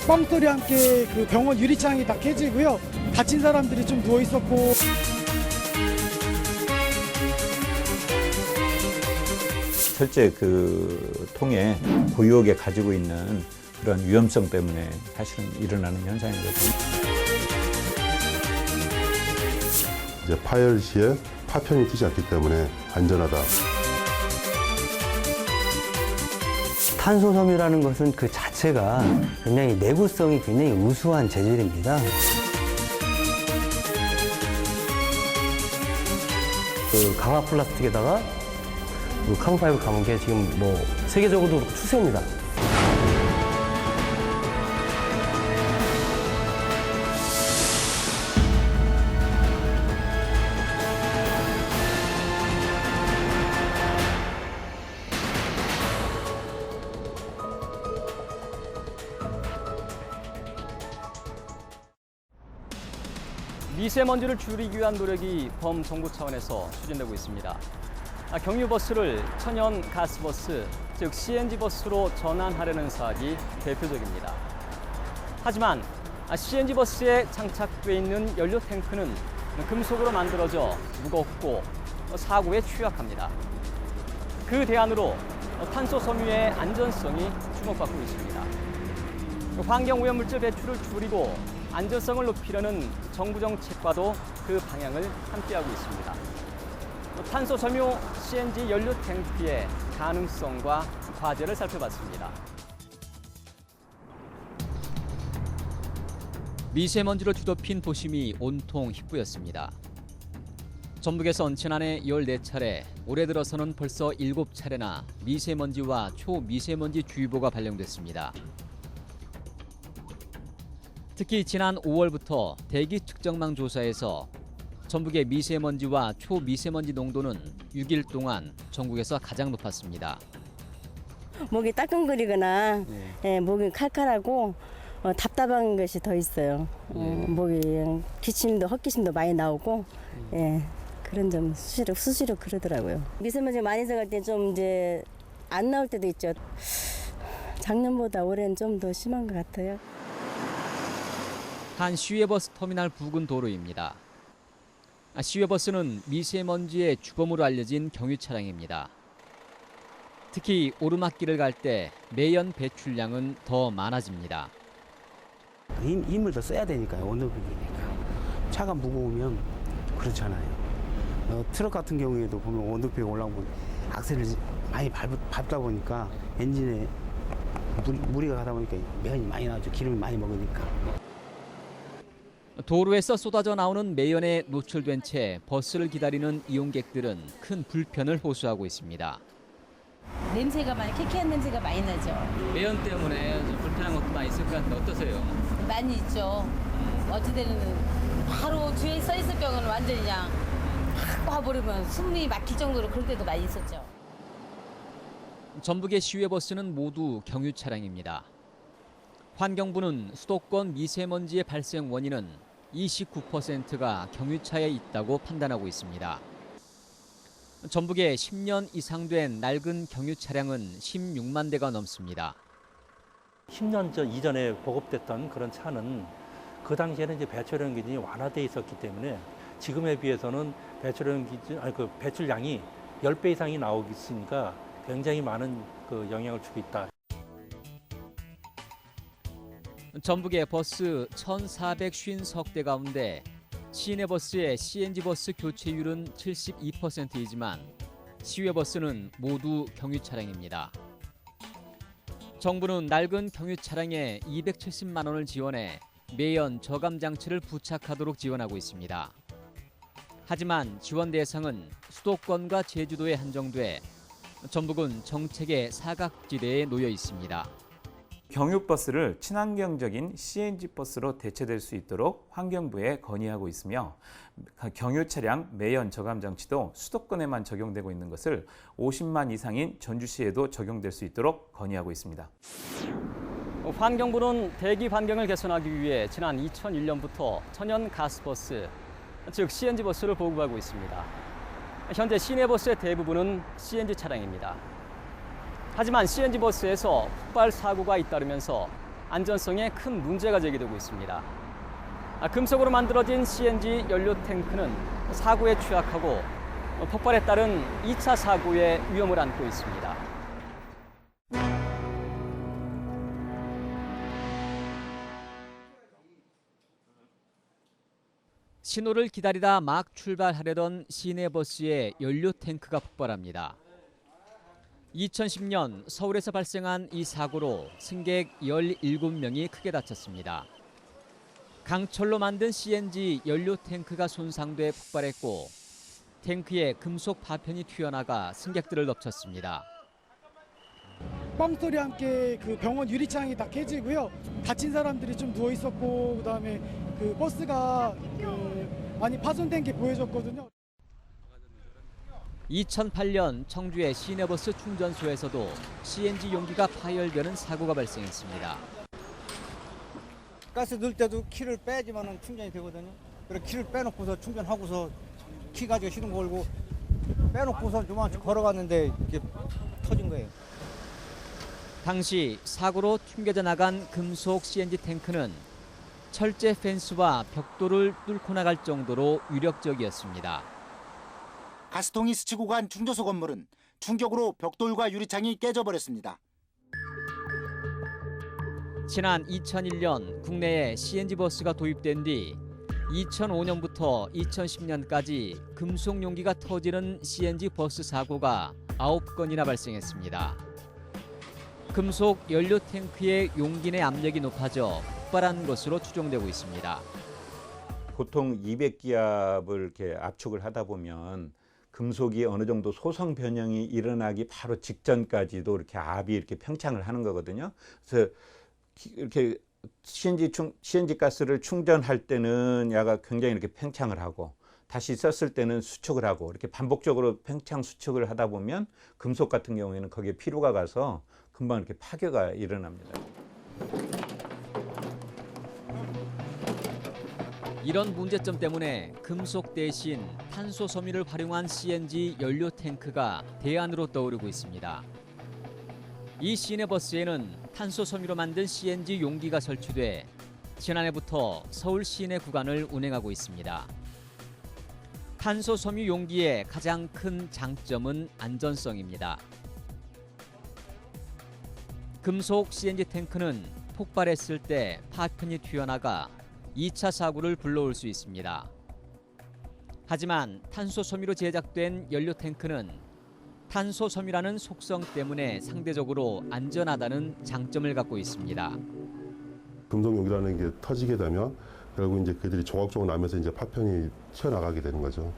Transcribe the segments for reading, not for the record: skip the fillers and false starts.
빵 소리와 함께 그 병원 유리창이 다 깨지고요. 다친 사람들이 좀 누워 있었고. 실제 그 통에 고유하게 가지고 있는 그런 위험성 때문에 사실은 일어나는 현상이거든요. 이제 파열 시에 파편이 끼지 않기 때문에 안전하다. 탄소섬유라는 것은 그 자체가 굉장히 내구성이 굉장히 우수한 재질입니다. 그 강화 플라스틱에다가 그 카본파이버 감은 게 지금 뭐 세계적으로도 추세입니다. 미세먼지를 줄이기 위한 노력이 범정부 차원에서 추진되고 있습니다. 경유버스를 천연 가스버스, 즉 CNG버스로 전환하려는 사업이 대표적입니다. 하지만 CNG버스에 장착돼 있는 연료 탱크는 금속으로 만들어져 무겁고 사고에 취약합니다. 그 대안으로 탄소 섬유의 안전성이 주목받고 있습니다. 환경오염물질 배출을 줄이고 안전성을 높이려는 정부 정책과도 그 방향을 함께하고 있습니다. 탄소 섬유 CNG 연료 탱크의 가능성과 과제를 살펴봤습니다. 미세먼지로 뒤덮인 도심이 온통 희뿌였습니다. 전북에선 지난해 14차례, 올해 들어서는 벌써 7차례나 미세먼지와 초미세먼지 주의보가 발령됐습니다. 특히 지난 5월부터 대기 측정망 조사에서 전북의 미세먼지와 초미세먼지 농도는 6일 동안 전국에서 가장 높았습니다. 목이 따끔거리거나 목이 칼칼하고 답답한 것이 더 있어요. 목이 기침도 헛기침도 많이 나오고 그런 점 수시로 그러더라고요. 미세먼지 많이 들어갈 때 좀 이제 안 나올 때도 있죠. 작년보다 올해는 좀 더 심한 것 같아요. 한 시외버스 터미널 부근 도로입니다. 시외버스는 미세먼지의 주범으로 알려진 경유 차량입니다. 특히 오르막길을 갈 때 매연 배출량은 더 많아집니다. 힘을 더 써야 되니까요. 온도백이니까. 차가 무거우면 그렇잖아요. 트럭 같은 경우에도 보면 온도백이 올라오면 악셀을 많이 밟다 보니까 엔진에 무리가 가다 보니까 매연이 많이 나오죠. 기름이 많이 먹으니까. 도로에서 쏟아져 나오는 매연에 노출된 채 버스를 기다리는 이용객들은 큰 불편을 호소하고 있습니다. 냄새가 많이 쾌쾌한 냄새가 많이 나죠. 매연 때문에 좀 불편한 것도 많이 있을 것 같은데 어떠세요? 많이 있죠. 어찌되는 바로 뒤에 서 있을 경우는 완전히 그냥 확 와버리면 숨이 막힐 정도로 그럴 때도 많이 있었죠. 전북의 시외버스는 모두 경유 차량입니다. 환경부는 수도권 미세먼지의 발생 원인은 29%가 경유차에 있다고 판단하고 있습니다. 전북에 10년 이상 된 낡은 경유 차량은 16만 대가 넘습니다. 10년 전 이전에 보급됐던 그런 차는 그 당시에는 이제 배출형 기준이 완화되어 있었기 때문에 지금에 비해서는 배출량이 10배 이상이 나오고 있으니까 굉장히 많은 그 영향을 주고 있다. 전북의 버스 1,450대 가운데 시내버스의 CNG버스 교체율은 72%이지만 시외버스는 모두 경유 차량입니다. 정부는 낡은 경유 차량에 270만 원을 지원해 매연 저감 장치를 부착하도록 지원하고 있습니다. 하지만 지원 대상은 수도권과 제주도에 한정돼 전북은 정책의 사각지대에 놓여 있습니다. 경유버스를 친환경적인 CNG버스로 대체될 수 있도록 환경부에 건의하고 있으며 경유 차량 매연 저감 장치도 수도권에만 적용되고 있는 것을 50만 이상인 전주시에도 적용될 수 있도록 건의하고 있습니다. 환경부는 대기 환경을 개선하기 위해 지난 2001년부터 천연 가스버스, 즉 CNG버스를 보급하고 있습니다. 현재 시내버스의 대부분은 CNG 차량입니다. 하지만 CNG버스에서 폭발 사고가 잇따르면서 안전성에 큰 문제가 제기되고 있습니다. 금속으로 만들어진 CNG 연료 탱크는 사고에 취약하고 폭발에 따른 2차 사고의 위험을 안고 있습니다. 신호를 기다리다 막 출발하려던 시내버스의 연료 탱크가 폭발합니다. 2010년 서울에서 발생한 이 사고로 승객 17명이 크게 다쳤습니다. 강철로 만든 CNG 연료 탱크가 손상돼 폭발했고 탱크에 금속 파편이 튀어나가 승객들을 덮쳤습니다. 빵 소리와 함께 그 병원 유리창이 다 깨지고요. 다친 사람들이 좀 누워 있었고 그다음에 그 버스가 많이 파손된 게 보여졌거든요. 2008년 청주의 시내버스 충전소에서도 CNG 용기가 파열되는 사고가 발생했습니다. 가스 넣을 때도 키를 빼지만은 충전이 되거든요. 그래 키를 빼놓고서 충전하고서 키 가지고 시동 걸고 빼놓고서 조금씩 걸어갔는데 이게 터진 거예요. 당시 사고로 튕겨져 나간 금속 CNG 탱크는 철제 펜스와 벽돌을 뚫고 나갈 정도로 위력적이었습니다. 가스통이 스치고 간 충전소 건물은 충격으로 벽돌과 유리창이 깨져버렸습니다. 지난 2001년 국내에 CNG 버스가 도입된 뒤 2005년부터 2010년까지 금속 용기가 터지는 CNG 버스 사고가 9건이나 발생했습니다. 금속 연료 탱크의 용기 내 압력이 높아져 폭발한 것으로 추정되고 있습니다. 보통 200기압을 이렇게 압축을 하다 보면 금속이 어느 정도 소성 변형이 일어나기 바로 직전까지도 이렇게 압이 이렇게 팽창을 하는 거거든요. 그래서 이렇게 CNG 가스를 충전할 때는 야가 굉장히 이렇게 팽창을 하고 다시 썼을 때는 수축을 하고 이렇게 반복적으로 팽창 수축을 하다 보면 금속 같은 경우에는 거기에 피로가 가서 금방 이렇게 파괴가 일어납니다. 이런 문제점 때문에 금속 대신 탄소 섬유를 활용한 CNG 연료 탱크가 대안으로 떠오르고 있습니다. 이 시내버스에는 탄소 섬유로 만든 CNG 용기가 설치돼 지난해부터 서울 시내 구간을 운행하고 있습니다. 탄소 섬유 용기의 가장 큰 장점은 안전성입니다. 금속 CNG 탱크는 폭발했을 때 파편이 튀어나가 2차 사고를 불러올 수 있습니다. 하지만 탄소 섬유로 제작된 연료 탱크는 탄소 섬유라는 속성 때문에 상대적으로 안전하다는 장점을 갖고 있습니다. 금속 용기라는 게 터지게 되면 결국 이제 그들이 조각조각 나면서 이제 파편이 튀어나가게 되는 거죠.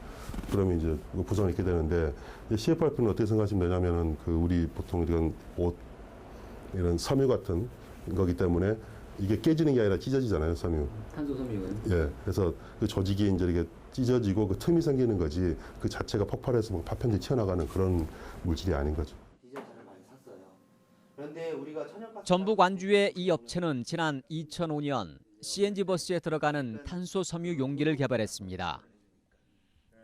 그러면 이제 부상이 있게 되는데 CFRP는 어떻게 생각하시면 되냐면은 그 우리 보통 이런 옷 이런 섬유 같은 거기 때문에 이게 깨지는 게 아니라 찢어지잖아요, 섬유. 탄소 섬유는? 예, 그래서 그 조직이 이제 이렇게 찢어지고 그 틈이 생기는 거지 그 자체가 폭발해서 뭐 파편이 튀어나가는 그런 물질이 아닌 거죠. 전북 완주의 이 업체는 지난 2005년 CNG 버스에 들어가는 탄소 섬유 용기를 개발했습니다.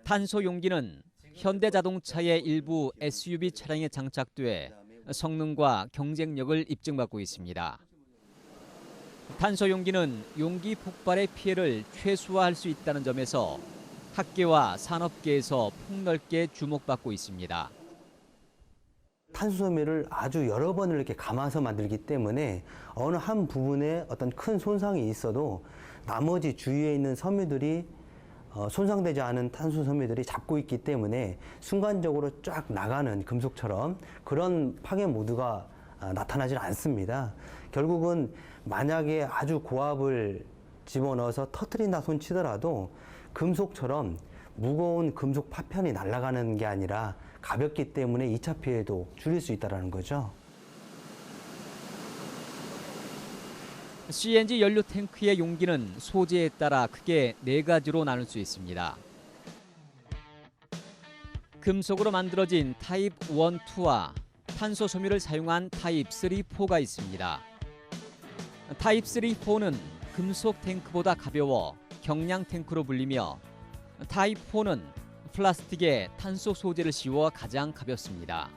탄소 용기는 현대자동차의 일부 SUV 차량에 장착돼 성능과 경쟁력을 입증받고 있습니다. 탄소 용기는 용기 폭발의 피해를 최소화할 수 있다는 점에서 학계와 산업계에서 폭넓게 주목받고 있습니다. 탄소섬유를 아주 여러 번을 이렇게 감아서 만들기 때문에 어느 한 부분에 어떤 큰 손상이 있어도 나머지 주위에 있는 섬유들이 손상되지 않은 탄소 섬유들이 잡고 있기 때문에 순간적으로 쫙 나가는 금속처럼 그런 파괴 모드가 나타나질 않습니다. 결국은 만약에 아주 고압을 집어넣어서 터뜨린다 손치더라도 금속처럼 무거운 금속 파편이 날아가는 게 아니라 가볍기 때문에 2차 피해도 줄일 수 있다는 거죠. CNG 연료 탱크의 용기는 소재에 따라 크게 4가지로 나눌 수 있습니다. 금속으로 만들어진 타입 1, 2와 탄소 섬유를 사용한 타입 3, 4가 있습니다. 타입 3, 4는 금속 탱크보다 가벼워 경량 탱크로 불리며 타입 4는 플라스틱에 탄소 소재를 씌워 가장 가볍습니다.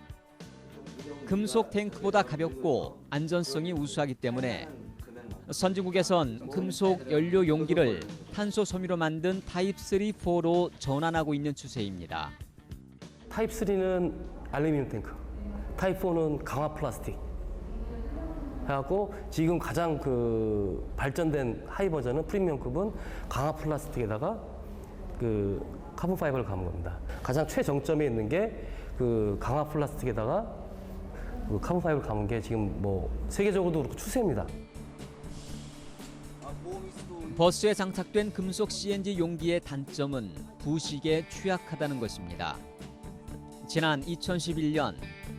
금속 탱크보다 가볍고 안전성이 우수하기 때문에 선진국에선 금속 연료 용기를 탄소 섬유로 만든 타입 3, 4로 전환하고 있는 추세입니다. 타입 3는 알루미늄 탱크, 타입 4는 강화 플라스틱. 해갖고 지금 가장 그 발전된 하이 버전은 프리미엄급은 강화 플라스틱에다가 그 카본 파이버를 감은 겁니다. 가장 최정점에 있는 게 그 강화 플라스틱에다가 그 카본 파이버를 감은 게 지금 뭐 세계적으로도 그렇고 추세입니다. 버스에 장착된 금속 CNG 용기의 단점은 부식에 취약하다는 것입니다. 지난 2011년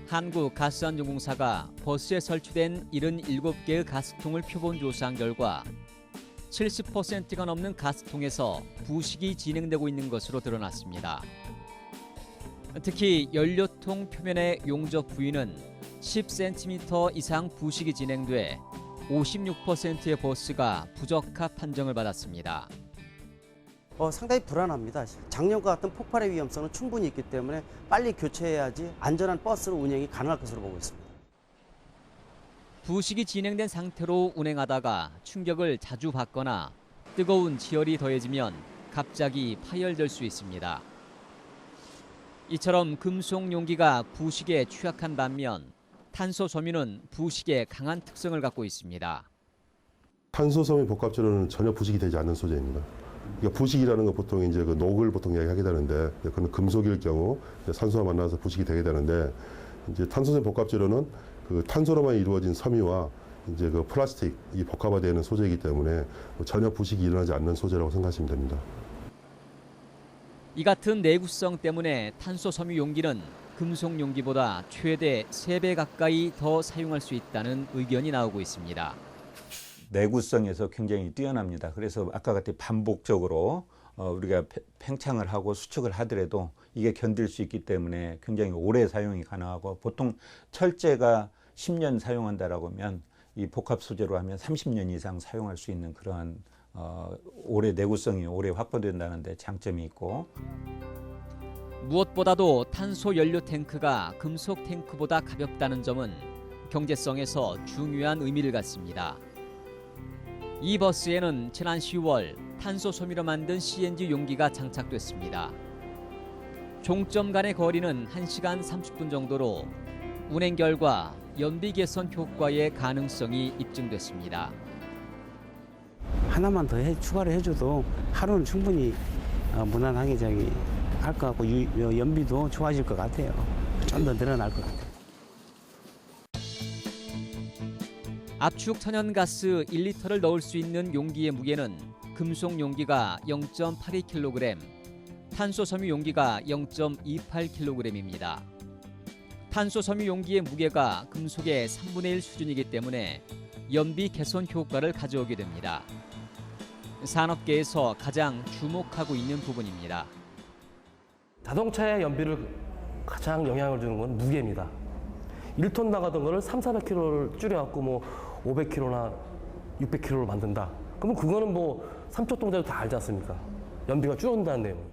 한국가스안전공사가 버스에 설치된 77개의 가스통을 표본 조사한 결과 70%가 넘는 가스통에서 부식이 진행되고 있는 것으로 드러났습니다. 특히 연료통 표면의 용접 부위는 10cm 이상 부식이 진행돼 56%의 버스가 부적합 판정을 받았습니다. 상당히 불안합니다. 작년과 같은 폭발의 위험성은 충분히 있기 때문에 빨리 교체해야지 안전한 버스로 운행이 가능할 것으로 보고 있습니다. 부식이 진행된 상태로 운행하다가 충격을 자주 받거나 뜨거운 지열이 더해지면 갑자기 파열될 수 있습니다. 이처럼 금속 용기가 부식에 취약한 반면 탄소 섬유는 부식에 강한 특성을 갖고 있습니다. 탄소 섬유 복합재료는 전혀 부식이 되지 않는 소재입니다. 그러니까 부식이라는 건 보통 이제 그 녹을 보통 이야기하게 되는데 그건 금속일 경우 산소와 만나서 부식이 되게 되는데 이제 탄소섬유 복합재료는 그 탄소로만 이루어진 섬유와 이제 그 플라스틱 이 복합화되는 소재이기 때문에 전혀 부식이 일어나지 않는 소재라고 생각하시면 됩니다. 이 같은 내구성 때문에 탄소 섬유 용기는 금속 용기보다 최대 3배 가까이 더 사용할 수 있다는 의견이 나오고 있습니다. 내구성에서 굉장히 뛰어납니다. 그래서 아까 같이 반복적으로 우리가 팽창을 하고 수축을 하더라도 이게 견딜 수 있기 때문에 굉장히 오래 사용이 가능하고 보통 철제가 10년 사용한다라고 하면 이 복합 소재로 하면 30년 이상 사용할 수 있는 그러한 오래 내구성이 오래 확보된다는 데 장점이 있고 무엇보다도 탄소 연료 탱크가 금속 탱크보다 가볍다는 점은 경제성에서 중요한 의미를 갖습니다. 이 버스에는 지난 10월 탄소 섬유로 만든 CNG 용기가 장착됐습니다. 종점 간의 거리는 1시간 30분 정도로 운행 결과 연비 개선 효과의 가능성이 입증됐습니다. 하나만 더 추가를 해줘도 하루는 충분히 무난하게 할 것 같고 연비도 좋아질 것 같아요. 좀 더 늘어날 것 같아요. 압축 천연가스 1리터를 넣을 수 있는 용기의 무게는 금속 용기가 0.82kg, 탄소 섬유 용기가 0.28kg입니다. 탄소 섬유 용기의 무게가 금속의 3분의 1 수준이기 때문에 연비 개선 효과를 가져오게 됩니다. 산업계에서 가장 주목하고 있는 부분입니다. 자동차의 연비를 가장 영향을 주는 건 무게입니다. 1톤 나가던 거를 300~400kg를 줄여갖고 뭐 500kg나 600kg로 만든다. 그러면 그거는 뭐 3초 동작도 다 알지 않습니까? 연비가 줄어든다는 내용이.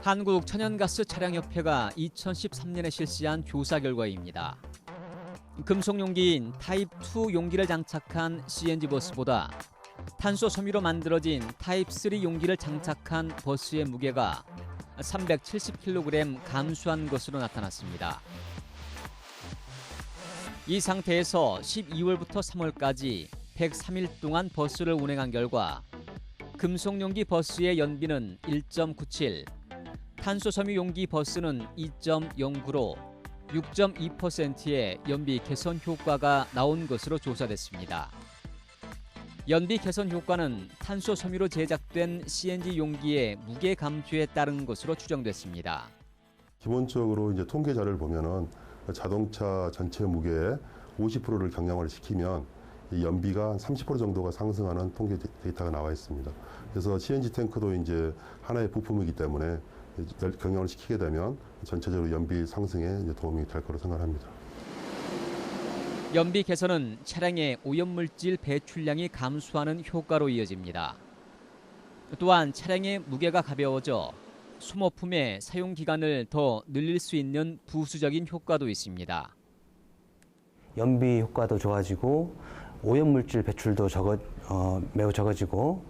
한국천연가스 차량협회가 2013년에 실시한 조사 결과입니다. 금속 용기인 타입 2 용기를 장착한 CNG 버스보다 탄소 섬유로 만들어진 타입 3 용기를 장착한 버스의 무게가 370kg 감소한 것으로 나타났습니다. 이 상태에서 12월부터 3월까지 103일 동안 버스를 운행한 결과 금속 용기 버스의 연비는 1.97, 탄소 섬유 용기 버스는 2.09로 6.2%의 연비 개선 효과가 나온 것으로 조사됐습니다. 연비 개선 효과는 탄소 섬유로 제작된 CNG 용기의 무게 감소에 따른 것으로 추정됐습니다. 기본적으로 이제 통계 자료를 보면은 자동차 전체 무게의 50%를 경량화를 시키면 이 연비가 30% 정도가 상승하는 통계 데이터가 나와 있습니다. 그래서 CNG 탱크도 이제 하나의 부품이기 때문에 경량화를 시키게 되면 전체적으로 연비 상승에 이제 도움이 될 거로 생각합니다. 연비 개선은 차량의 오염물질 배출량이 감소하는 효과로 이어집니다. 또한 차량의 무게가 가벼워져 소모품의 사용 기간을 더 늘릴 수 있는 부수적인 효과도 있습니다. 연비 효과도 좋아지고 오염물질 배출도 매우 적어지고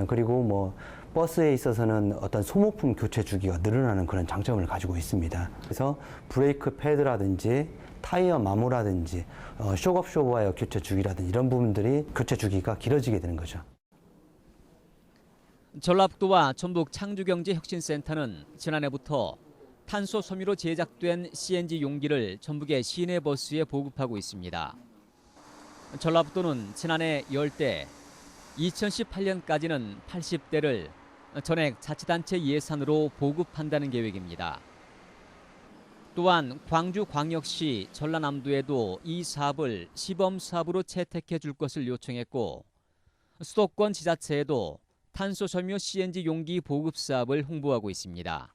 그리고 뭐 버스에 있어서는 어떤 소모품 교체 주기가 늘어나는 그런 장점을 가지고 있습니다. 그래서 브레이크 패드라든지 타이어 마모라든지 쇼업 쇼와이어 교체 주기라든지 이런 부분들이 교체 주기가 길어지게 되는 거죠. 전라북도와 전북 창조경제혁신센터는 지난해부터 탄소 섬유로 제작된 CNG 용기를 전북의 시내 버스에 보급하고 있습니다. 전라북도는 지난해 10대, 2018년까지는 80대를 전액 자치단체 예산으로 보급한다는 계획입니다. 또한 광주광역시 전라남도에도 이 사업을 시범 사업으로 채택해 줄 것을 요청했고 수도권 지자체에도 탄소 섬유 CNG 용기 보급 사업을 홍보하고 있습니다.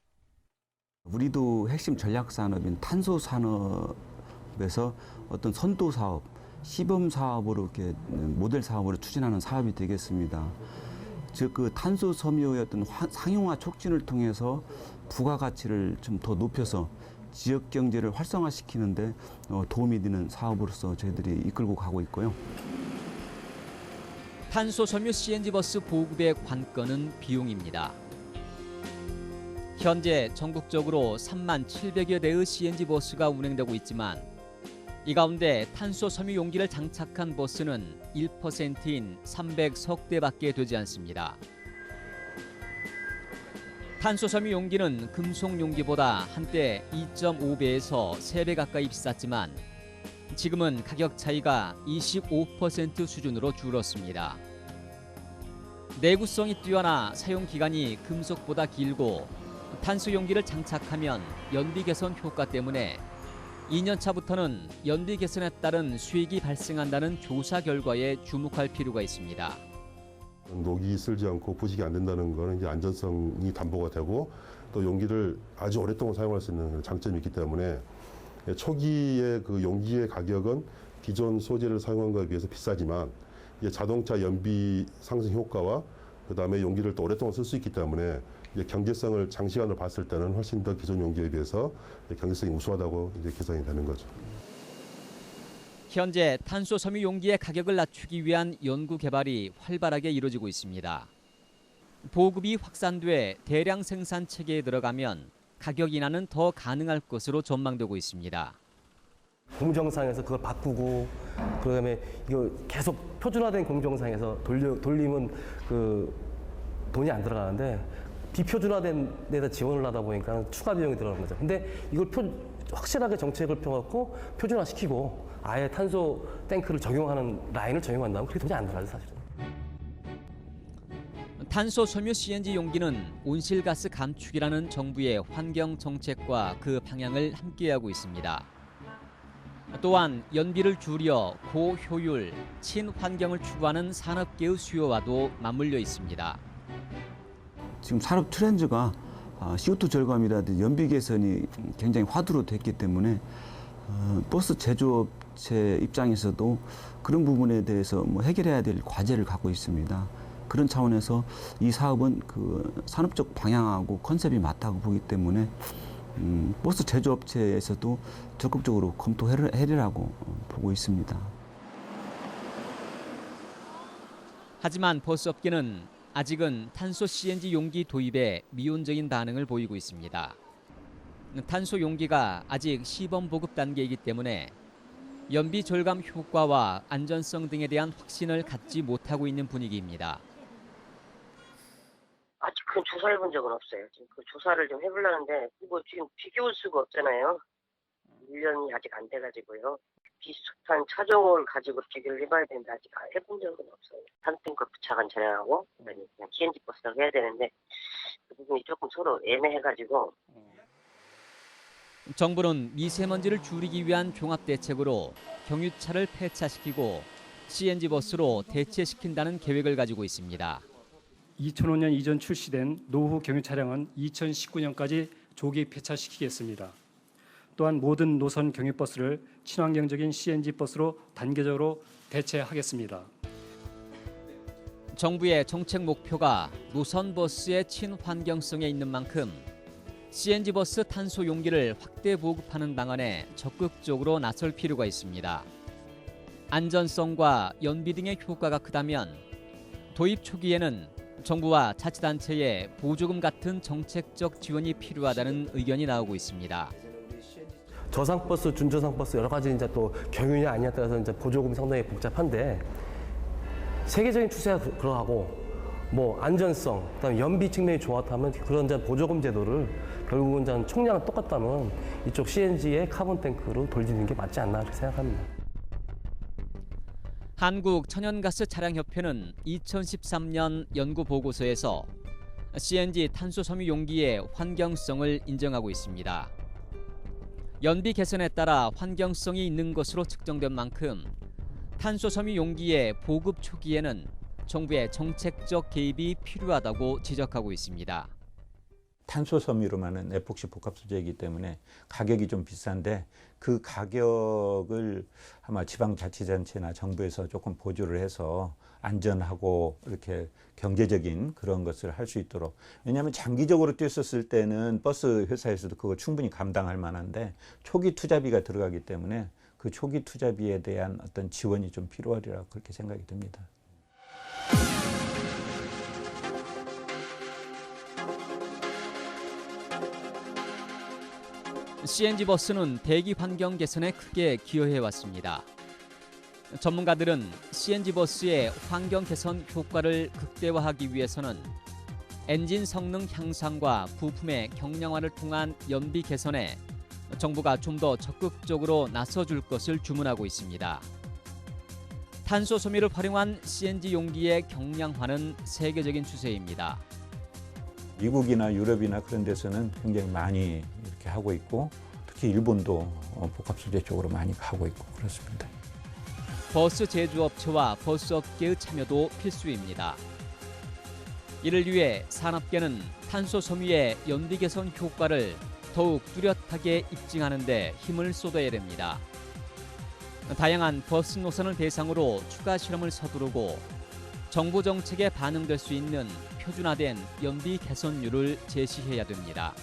우리도 핵심 전략 산업인 탄소 산업에서 어떤 선도 사업, 시범 사업으로 이렇게 모델 사업으로 추진하는 사업이 되겠습니다. 즉 그 탄소 섬유의 어떤 상용화 촉진을 통해서 부가가치를 좀 더 높여서 지역 경제를 활성화시키는데 도움이 되는 사업으로서 저희들이 이끌고 가고 있고요. 탄소 섬유 CNG 버스 보급의 관건은 비용입니다. 현재 전국적으로 3만 700여 대의 CNG 버스가 운행되고 있지만 이 가운데 탄소 섬유 용기를 장착한 버스는 1%인 300석 대밖에 되지 않습니다. 탄소 섬유 용기는 금속 용기보다 한때 2.5배에서 3배 가까이 비쌌지만 지금은 가격 차이가 25% 수준으로 줄었습니다. 내구성이 뛰어나 사용 기간이 금속보다 길고 탄소 용기를 장착하면 연비 개선 효과 때문에 2년 차부터는 연비 개선에 따른 수익이 발생한다는 조사 결과에 주목할 필요가 있습니다. 녹이 쓸지 않고 부식이 안 된다는 것은 이제 안전성이 담보가 되고 또 용기를 아주 오랫동안 사용할 수 있는 장점이 있기 때문에 초기에 그 용기의 가격은 기존 소재를 사용한 것에 비해서 비싸지만 이제 자동차 연비 상승 효과와 그다음에 용기를 또 오랫동안 쓸 수 있기 때문에 이제 경제성을 장시간으로 봤을 때는 훨씬 더 기존 용기에 비해서 경제성이 우수하다고 이제 계산이 되는 거죠. 현재 탄소 섬유 용기의 가격을 낮추기 위한 연구 개발이 활발하게 이루어지고 있습니다. 보급이 확산돼 대량 생산 체계에 들어가면 가격 인하는 더 가능할 것으로 전망되고 있습니다. 공정상에서 그걸 바꾸고 그다음에 이거 계속 표준화된 공정상에서 돌리면 그 돈이 안 들어가는데 비표준화된 데다 지원을 하다 보니까 추가 비용이 들어가는 거죠. 근데 이걸 확실하게 정책을 펴갖고 표준화시키고 아예 탄소 탱크를 적용하는 라인을 적용한다면 그게 돈이 안 들어가죠, 사실은. 탄소 섬유 CNG 용기는 온실가스 감축이라는 정부의 환경 정책과 그 방향을 함께하고 있습니다. 또한 연비를 줄여 고효율, 친환경을 추구하는 산업계의 수요와도 맞물려 있습니다. 지금 산업 트렌드가 CO2 절감이라든지 연비 개선이 굉장히 화두로 됐기 때문에 버스 제조업체 입장에서도 그런 부분에 대해서 뭐 해결해야 될 과제를 갖고 있습니다. 그런 차원에서 이 사업은 그 산업적 방향하고 컨셉이 맞다고 보기 때문에 버스 제조업체에서도 적극적으로 검토해리라고 보고 있습니다. 하지만 버스업계는 아직은 탄소 CNG 용기 도입에 미온적인 반응을 보이고 있습니다. 탄소 용기가 아직 시범 보급 단계이기 때문에 연비 절감 효과와 안전성 등에 대한 확신을 갖지 못하고 있는 분위기입니다. 아직 그 조사를 본 적은 없어요. 지금 그 조사를 좀 해보려는데 이거 지금 비교할 수가 없잖아요. 1년이 아직 안 돼가지고요. 비슷한 차종을 가지고 비교를 해봐야 되는데 아직 해본 적은 없어요. 산탱크 부착한 차량하고 그냥 CNG 버스를 해야 되는데 그 부분이 조금 서로 애매해가지고. 정부는 미세먼지를 줄이기 위한 종합대책으로 경유차를 폐차시키고 CNG 버스로 대체시킨다는 계획을 가지고 있습니다. 2005년 이전 출시된 노후 경유 차량은 2019년까지 조기 폐차시키겠습니다. 또한 모든 노선 경유버스를 친환경적인 CNG 버스로 단계적으로 대체하겠습니다. 정부의 정책 목표가 노선 버스의 친환경성에 있는 만큼 CNG 버스 탄소 용기를 확대 보급하는 방안에 적극적으로 나설 필요가 있습니다. 안전성과 연비 등의 효과가 크다면 도입 초기에는 정부와 자치단체의 보조금 같은 정책적 지원이 필요하다는 의견이 나오고 있습니다. 저상버스, 준저상버스 여러 가지 이제 또 경유냐 아니냐에 따라서 이제 보조금이 상당히 복잡한데 세계적인 추세가 그러하고 뭐 안전성, 그다음에 연비 측면이 좋았다면 그런 이제 보조금 제도를 결국은 이제 총량은 똑같다면 이쪽 CNG의 카본 탱크로 돌리는 게 맞지 않나 이렇게 생각합니다. 한국 천연가스 차량협회는 2013년 연구 보고서에서 CNG 탄소 섬유 용기의 환경성을 인정하고 있습니다. 연비 개선에 따라 환경성이 있는 것으로 측정된 만큼 탄소 섬유 용기의 보급 초기에는 정부의 정책적 개입이 필요하다고 지적하고 있습니다. 탄소 섬유로만은 에폭시 복합 소재이기 때문에 가격이 좀 비싼데 그 가격을 아마 지방자치단체나 정부에서 조금 보조를 해서 안전하고 이렇게 경제적인 그런 것을 할 수 있도록. 왜냐하면 장기적으로 뛰었을 때는 버스 회사에서도 그거 충분히 감당할 만한데 초기 투자비가 들어가기 때문에 그 초기 투자비에 대한 어떤 지원이 좀 필요하리라 그렇게 생각이 듭니다. CNG 버스는 대기 환경 개선에 크게 기여해 왔습니다. 전문가들은 CNG 버스의 환경 개선 효과를 극대화하기 위해서는 엔진 성능 향상과 부품의 경량화를 통한 연비 개선에 정부가 좀 더 적극적으로 나서줄 것을 주문하고 있습니다. 탄소 섬유를 활용한 CNG 용기의 경량화는 세계적인 추세입니다. 미국이나 유럽이나 그런 데서는 굉장히 많이 이렇게 하고 있고 특히 일본도 복합 소재 쪽으로 많이 가고 있고 그렇습니다. 버스 제조업체와 버스업계의 참여도 필수입니다. 이를 위해 산업계는 탄소 섬유의 연비 개선 효과를 더욱 뚜렷하게 입증하는 데 힘을 쏟아야 됩니다. 다양한 버스 노선을 대상으로 추가 실험을 서두르고 정부 정책에 반영될 수 있는 표준화된 연비 개선율을 제시해야 됩니다.